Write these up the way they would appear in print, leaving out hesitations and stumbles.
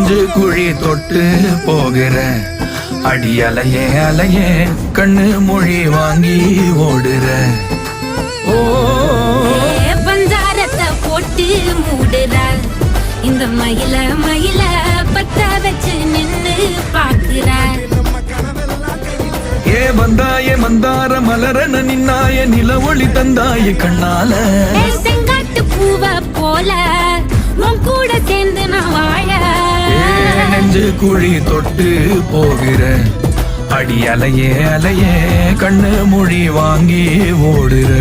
நெஞ்சு குழி தொட்டு போகிற அடி அலையே அலையே கண்ணு மொழி வாங்கி ஓடுற. ஓ பஞ்சாரத்தை போட்டு மூடுறாள் இந்த மயில மயில பத்த வச்சு நின்னு பாக்குறாள். ஏ வந்தாய மந்தார மலரன நின்னாய நில ஒளி தந்தாய கண்ணால. செங்காட்டு பூவ போல உன் கூட சேர்ந்து நான் வாழ. நெஞ்சு குழி தொட்டு போகிற அடி அலையே அலையே கண்ணு மொழி வாங்கி ஓடுற.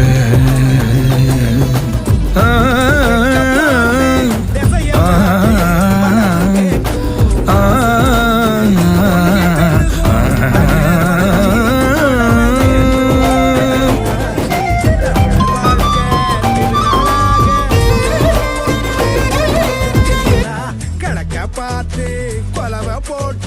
பார்த்து கொலவை போட்டு